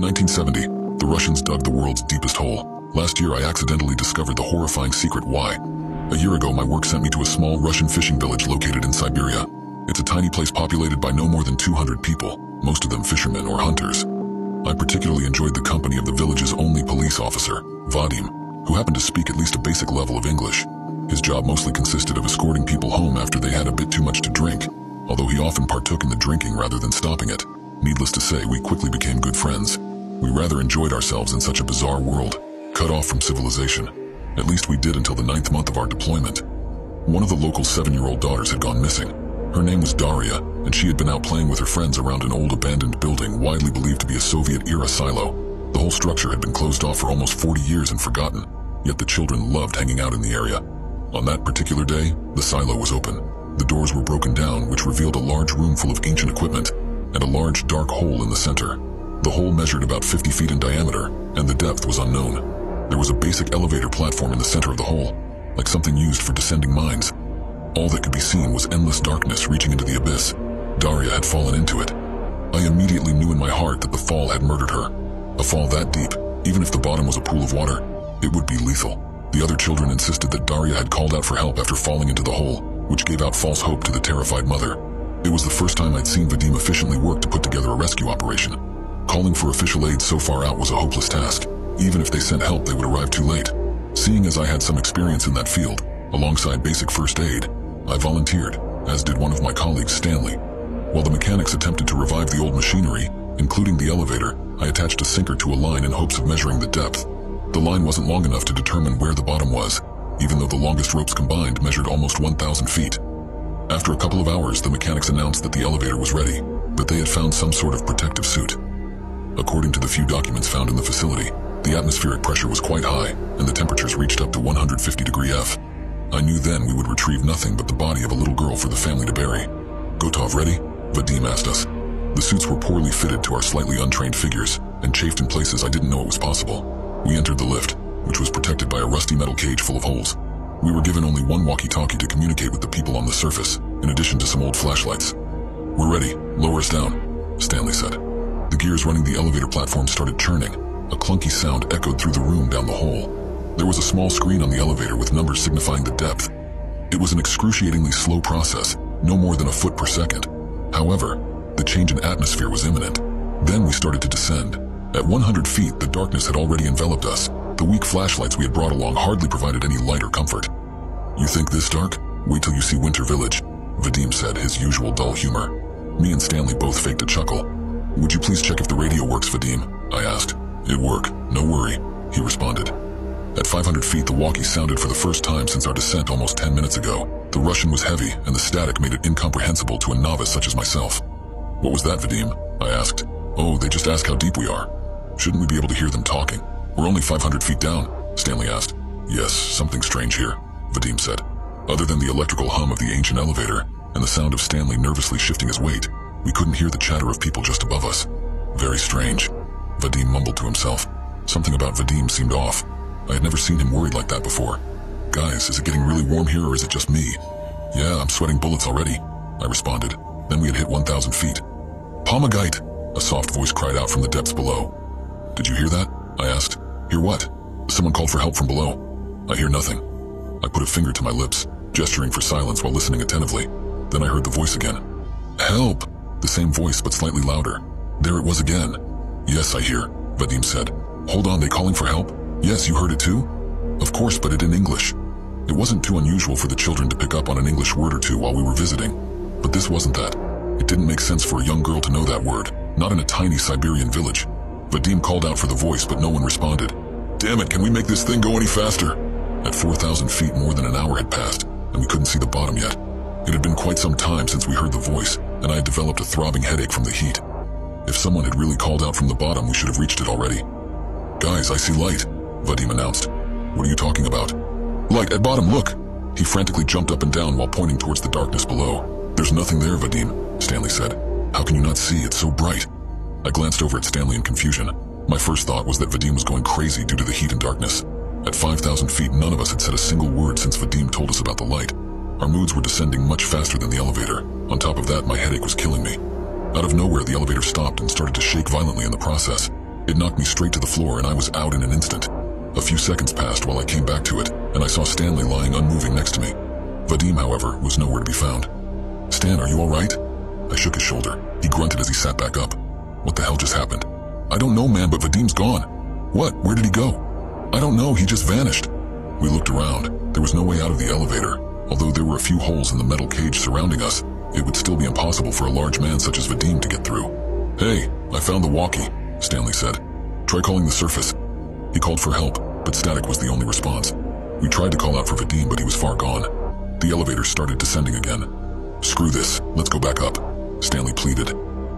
1970, the Russians dug the world's deepest hole. Last year, I accidentally discovered the horrifying secret why. A year ago, my work sent me to a small Russian fishing village located in Siberia. It's a tiny place populated by no more than 200 people, most of them fishermen or hunters. I particularly enjoyed the company of the village's only police officer, Vadim, who happened to speak at least a basic level of English. His job mostly consisted of escorting people home after they had a bit too much to drink, although he often partook in the drinking rather than stopping it. Needless to say, we quickly became good friends. We rather enjoyed ourselves in such a bizarre world, cut off from civilization. At least we did until the 9th month of our deployment. One of the local 7-year-old daughters had gone missing. Her name was Daria, and she had been out playing with her friends around an old abandoned building widely believed to be a Soviet-era silo. The whole structure had been closed off for almost 40 years and forgotten, yet the children loved hanging out in the area. On that particular day, the silo was open. The doors were broken down, which revealed a large room full of ancient equipment, and a large dark hole in the center. The hole measured about 50 feet in diameter, and the depth was unknown. There was a basic elevator platform in the center of the hole, like something used for descending mines. All that could be seen was endless darkness reaching into the abyss. Daria had fallen into it. I immediately knew in my heart that the fall had murdered her. A fall that deep, even if the bottom was a pool of water, it would be lethal. The other children insisted that Daria had called out for help after falling into the hole, which gave out false hope to the terrified mother. It was the first time I'd seen Vadim efficiently work to put together a rescue operation. Calling for official aid so far out was a hopeless task. Even if they sent help, they would arrive too late. Seeing as I had some experience in that field, alongside basic first aid, I volunteered, as did one of my colleagues, Stanley. While the mechanics attempted to revive the old machinery, including the elevator, I attached a sinker to a line in hopes of measuring the depth. The line wasn't long enough to determine where the bottom was, even though the longest ropes combined measured almost 1,000 feet. After a couple of hours, the mechanics announced that the elevator was ready, but they had found some sort of protective suit. According to the few documents found in the facility, the atmospheric pressure was quite high, and the temperatures reached up to 150 degree F. I knew then we would retrieve nothing but the body of a little girl for the family to bury. Gotov ready? Vadim asked us. The suits were poorly fitted to our slightly untrained figures, and chafed in places I didn't know it was possible. We entered the lift, which was protected by a rusty metal cage full of holes. We were given only one walkie-talkie to communicate with the people on the surface, in addition to some old flashlights. "We're ready. Lower us down," Stanley said. The gears running the elevator platform started churning. A clunky sound echoed through the room down the hole. There was a small screen on the elevator with numbers signifying the depth. It was an excruciatingly slow process, no more than a foot per second. However, the change in atmosphere was imminent. Then we started to descend. At 100 feet, the darkness had already enveloped us. The weak flashlights we had brought along hardly provided any light or comfort. "You think this dark? Wait till you see Winter Village," Vadim said, his usual dull humor. Me and Stanley both faked a chuckle. "Would you please check if the radio works, Vadim?" I asked. "It worked. No worry," he responded. At 500 feet, the walkie sounded for the first time since our descent almost 10 minutes ago. The Russian was heavy, and the static made it incomprehensible to a novice such as myself. "What was that, Vadim?" I asked. "Oh, they just ask how deep we are. Shouldn't we be able to hear them talking? We're only 500 feet down," Stanley asked. "Yes, something strange here," Vadim said. Other than the electrical hum of the ancient elevator, and the sound of Stanley nervously shifting his weight, we couldn't hear the chatter of people just above us. "Very strange," Vadim mumbled to himself. Something about Vadim seemed off. I had never seen him worried like that before. "Guys, is it getting really warm here or is it just me?" "Yeah, I'm sweating bullets already," I responded. Then we had hit 1,000 feet. "Pomagite!" a soft voice cried out from the depths below. "Did you hear that?" I asked. "Hear what?" "Someone called for help from below." "I hear nothing." I put a finger to my lips, gesturing for silence while listening attentively. Then I heard the voice again. "Help!" The same voice, but slightly louder. There it was again. "Yes, I hear," Vadim said. "Hold on, they calling for help?" "Yes, you heard it too?" "Of course, but it in English." It wasn't too unusual for the children to pick up on an English word or two while we were visiting. But this wasn't that. It didn't make sense for a young girl to know that word, not in a tiny Siberian village. Vadim called out for the voice, but no one responded. "Damn it, can we make this thing go any faster?" At 4,000 feet, more than an hour had passed, and we couldn't see the bottom yet. It had been quite some time since we heard the voice, and I had developed a throbbing headache from the heat. If someone had really called out from the bottom, we should have reached it already. "Guys, I see light," Vadim announced. "What are you talking about?" "Light at bottom, look!" He frantically jumped up and down while pointing towards the darkness below. "There's nothing there, Vadim," Stanley said. "How can you not see? It's so bright." I glanced over at Stanley in confusion. My first thought was that Vadim was going crazy due to the heat and darkness. At 5,000 feet, none of us had said a single word since Vadim told us about the light. Our moods were descending much faster than the elevator. On top of that, my headache was killing me. Out of nowhere, the elevator stopped and started to shake violently in the process. It knocked me straight to the floor and I was out in an instant. A few seconds passed while I came back to it, and I saw Stanley lying unmoving next to me. Vadim, however, was nowhere to be found. "Stan, are you all right?" I shook his shoulder. He grunted as he sat back up. "What the hell just happened?" "I don't know, man, but Vadim's gone." "What? Where did he go?" "I don't know, he just vanished." We looked around. There was no way out of the elevator. Although there were a few holes in the metal cage surrounding us, it would still be impossible for a large man such as Vadim to get through. "Hey, I found the walkie," Stanley said. "Try calling the surface." He called for help, but static was the only response. We tried to call out for Vadim, but he was far gone. The elevator started descending again. "Screw this, let's go back up," Stanley pleaded.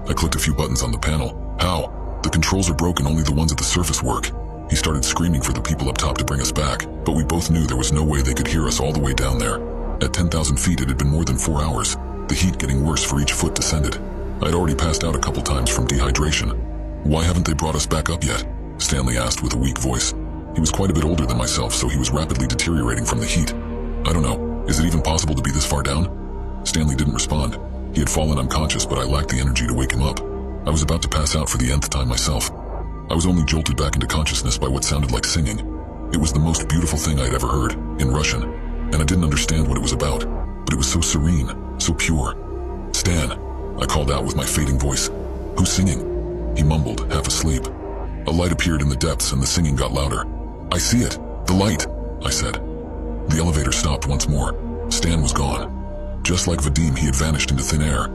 I clicked a few buttons on the panel. "How? The controls are broken, only the ones at the surface work." He started screaming for the people up top to bring us back, but we both knew there was no way they could hear us all the way down there. At 10,000 feet, it had been more than 4 hours, the heat getting worse for each foot descended. I'd already passed out a couple times from dehydration. "Why haven't they brought us back up yet?" Stanley asked with a weak voice. He was quite a bit older than myself, so he was rapidly deteriorating from the heat. "I don't know. Is it even possible to be this far down?" Stanley didn't respond. He had fallen unconscious, but I lacked the energy to wake him up. I was about to pass out for the nth time myself. I was only jolted back into consciousness by what sounded like singing. It was the most beautiful thing I'd ever heard, in Russian, and I didn't understand what it was about, but it was so serene, so pure. "Stan," I called out with my fading voice. "Who's singing?" He mumbled, half asleep. A light appeared in the depths and the singing got louder. "I see it! The light!" I said. The elevator stopped once more. Stan was gone. Just like Vadim, he had vanished into thin air.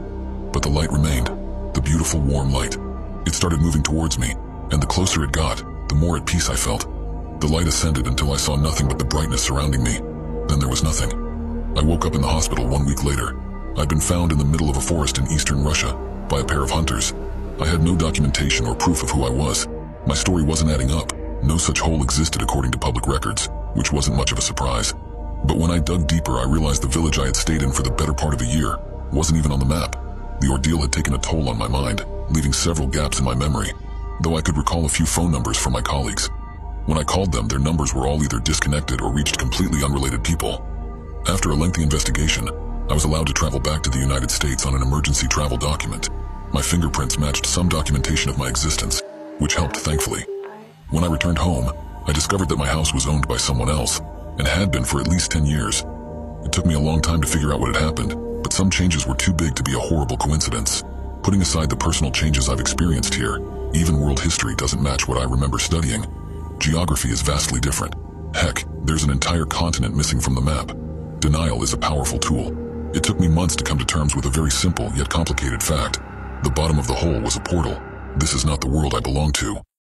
But the light remained, the beautiful warm light. It started moving towards me, and the closer it got, the more at peace I felt. The light ascended until I saw nothing but the brightness surrounding me. Then there was nothing. I woke up in the hospital 1 week later. I'd been found in the middle of a forest in eastern Russia by a pair of hunters. I had no documentation or proof of who I was. My story wasn't adding up. No such hole existed according to public records, which wasn't much of a surprise. But when I dug deeper, I realized the village I had stayed in for the better part of a year wasn't even on the map. The ordeal had taken a toll on my mind, leaving several gaps in my memory, though I could recall a few phone numbers from my colleagues. When I called them, their numbers were all either disconnected or reached completely unrelated people. After a lengthy investigation, I was allowed to travel back to the United States on an emergency travel document. My fingerprints matched some documentation of my existence, which helped, thankfully. When I returned home, I discovered that my house was owned by someone else, and had been for at least 10 years. It took me a long time to figure out what had happened, but some changes were too big to be a horrible coincidence. Putting aside the personal changes I've experienced here, even world history doesn't match what I remember studying. Geography is vastly different. Heck, there's an entire continent missing from the map. Denial is a powerful tool. It took me months to come to terms with a very simple yet complicated fact. The bottom of the hole was a portal. This is not the world I belong to.